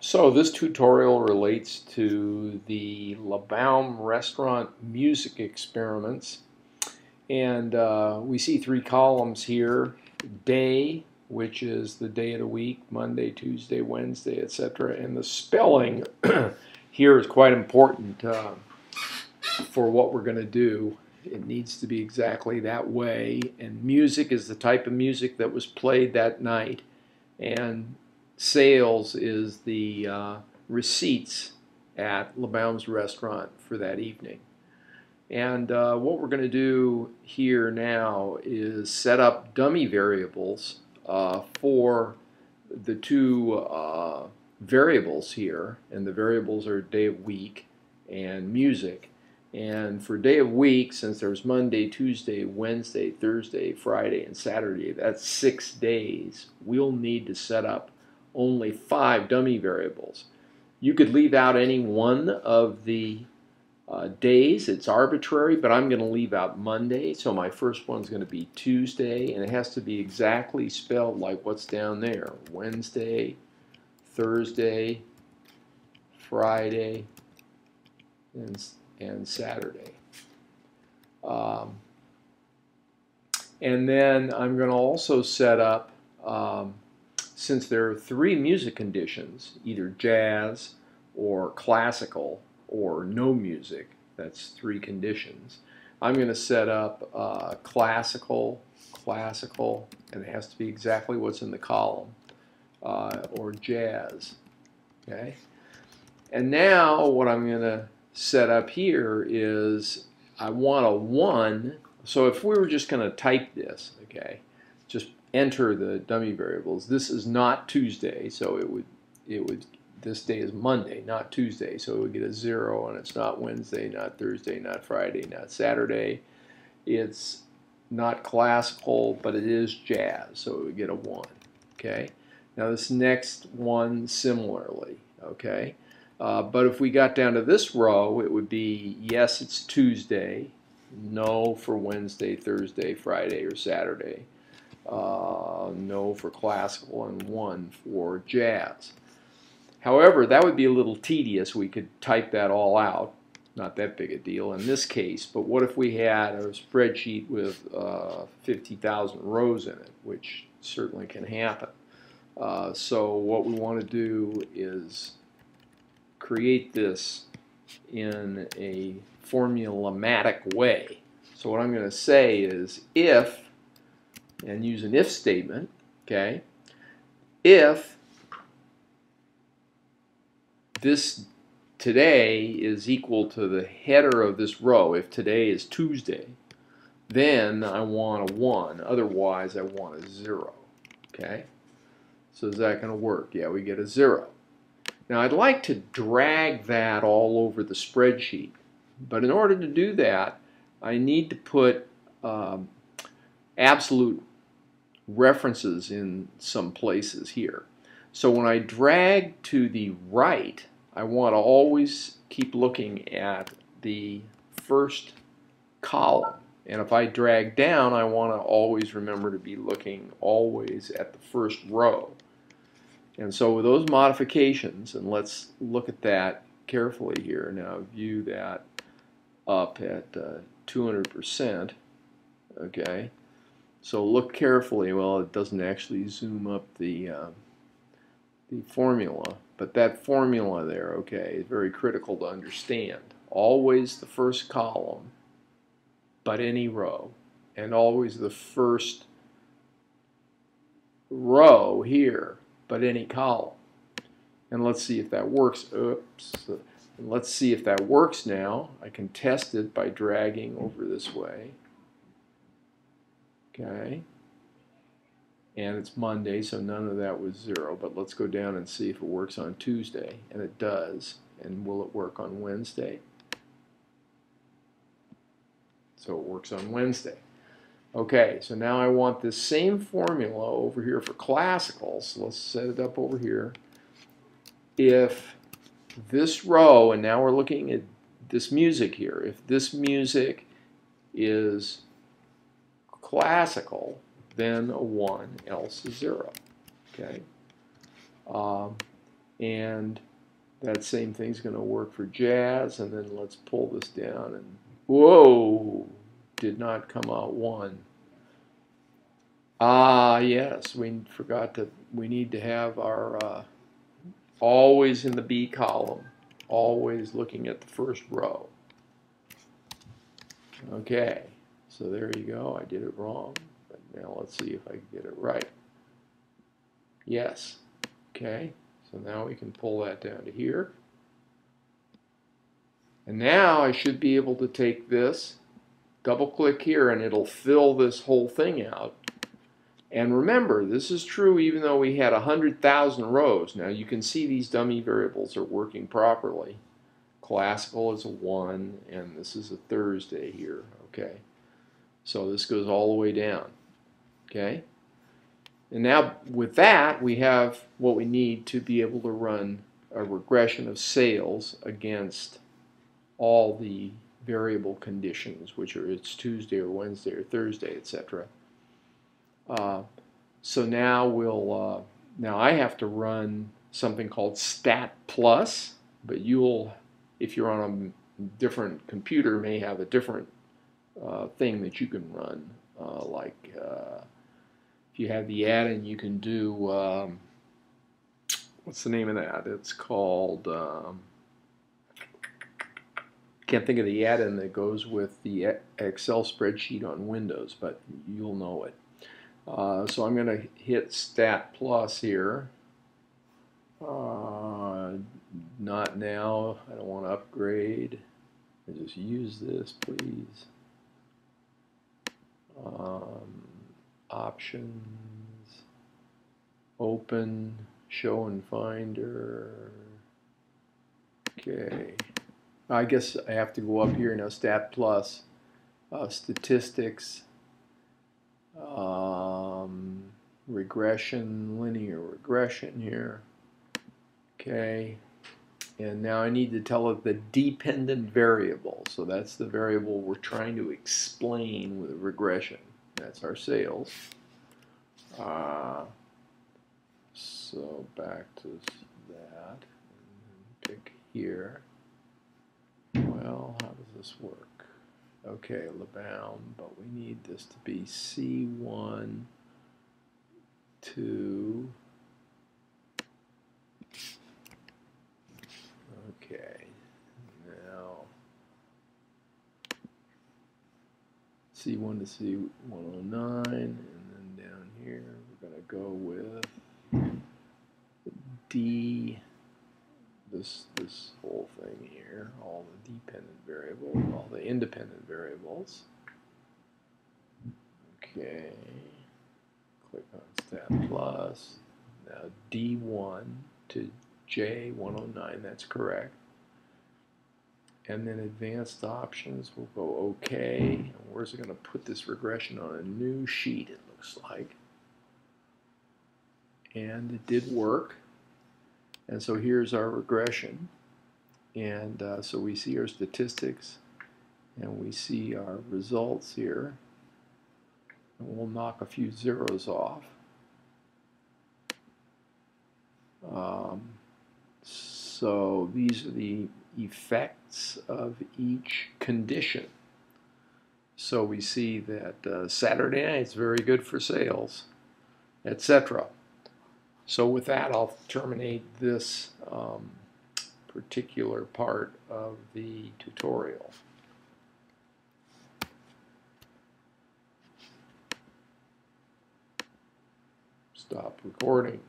So this tutorial relates to the Labaume restaurant music experiments, and we see three columns here: day, which is the day of the week, Monday, Tuesday, Wednesday, etc. And the spelling here is quite important for what we're going to do. It needs to be exactly that way, and music is the type of music that was played that night, and sales is the receipts at Labaume's restaurant for that evening. And what we're going to do here now is set up dummy variables for the two variables here, and the variables are day of week and music. And for day of week, since there's Monday, Tuesday, Wednesday, Thursday, Friday, and Saturday, that's 6 days, we'll need to set up only 5 dummy variables. You could leave out any one of the days. It's arbitrary, but I'm going to leave out Monday, so my first one's going to be Tuesday, and it has to be exactly spelled like what's down there: Wednesday, Thursday, Friday, and Saturday. And then I'm going to also set up, since there are 3 music conditions, either jazz or classical or no music, that's 3 conditions, I'm going to set up classical, and it has to be exactly what's in the column, or jazz. Okay? And now what I'm going to set up here is I want a 1. So if we were just going to type this, okay, just enter the dummy variables. This is not Tuesday, so it would this day is Monday, not Tuesday, so it would get a 0, and it's not Wednesday, not Thursday, not Friday, not Saturday. It's not classical, but it is jazz, so it would get a 1. Okay. Now this next one similarly. Okay. But if we got down to this row, it would be yes, it's Tuesday, no for Wednesday, Thursday, Friday, or Saturday, no for classical, and 1 for jazz. However, that would be a little tedious. We could type that all out. Not that big a deal in this case, but what if we had a spreadsheet with 50,000 rows in it, which certainly can happen. So what we want to do is create this in a formulamatic way. So what I'm going to say is if, and use an if statement, okay, if this today is equal to the header of this row, if today is Tuesday, then I want a 1, otherwise I want a 0. Okay, so is that going to work? Yeah, we get a 0. Now I'd like to drag that all over the spreadsheet, but in order to do that I need to put absolute references in some places here. So when I drag to the right, I want to always keep looking at the first column, and if I drag down, I want to always remember to be looking always at the first row. And so with those modifications, and let's look at that carefully here. Now view that up at 200%. Okay, so look carefully. Well, it doesn't actually zoom up the formula, but that formula there, okay, is very critical to understand. Always the first column, but any row, and always the first row here, but any column. And let's see if that works. Oops. And let's see if that works now. I can test it by dragging over this way. Okay. And it's Monday, so none of that was 0. But let's go down and see if it works on Tuesday. And it does. And will it work on Wednesday? So it works on Wednesday. Okay, so now I want this same formula over here for classical. So let's set it up over here. If this row, and now we're looking at this music here, if this music is classical, then a 1, else a 0. Okay. And that same thing's going to work for jazz. And then let's pull this down. And whoa, did not come out 1. Ah, yes, we forgot to, we need to have our, always in the B column, always looking at the first row. Okay, so there you go. I did it wrong, but now let's see if I can get it right. Yes. Okay, so now we can pull that down to here. And now I should be able to take this, double click here, and it'll fill this whole thing out. And remember, this is true even though we had 100,000 rows. Now you can see these dummy variables are working properly. Classical is a 1, and this is a Thursday here. Okay, so this goes all the way down. Okay, and now with that, we have what we need to be able to run a regression of sales against all the variable conditions, which are it's Tuesday or Wednesday or Thursday, etc. So now we'll now I have to run something called stat plus, but you'll, if you're on a different computer, may have a different thing that you can run. If you have the add-in, you can do what's the name of that? It's called can't think of the add-in that goes with the Excel spreadsheet on Windows, but you'll know it. So I'm going to hit Stat Plus here. Not now. I don't want to upgrade. I just use this, please. Options. Open. Show and Finder. Okay. I guess I have to go up here now. Stat Plus. Statistics. Regression, linear regression here. Okay, and now I need to tell it the dependent variable. So that's the variable we're trying to explain with regression. That's our sales. So back to that. Pick here. Well, how does this work? Okay, Labaume, but we need this to be C1, 2. Okay, now C1 to C109, and then down here we're going to go with D, this whole thing here, all the dependent variables, all the independent variables. Okay, click on Stat Plus. Now D1 to J109, that's correct. And then advanced options, we'll go OK. And where's it going to put this regression on a new sheet, it looks like. And it did work. And so here's our regression. And so we see our statistics, and we see our results here. And we'll knock a few zeros off. So these are the effects of each condition. So we see that Saturday night is very good for sales, etc. So with that, I'll terminate this particular part of the tutorial. Stop recording.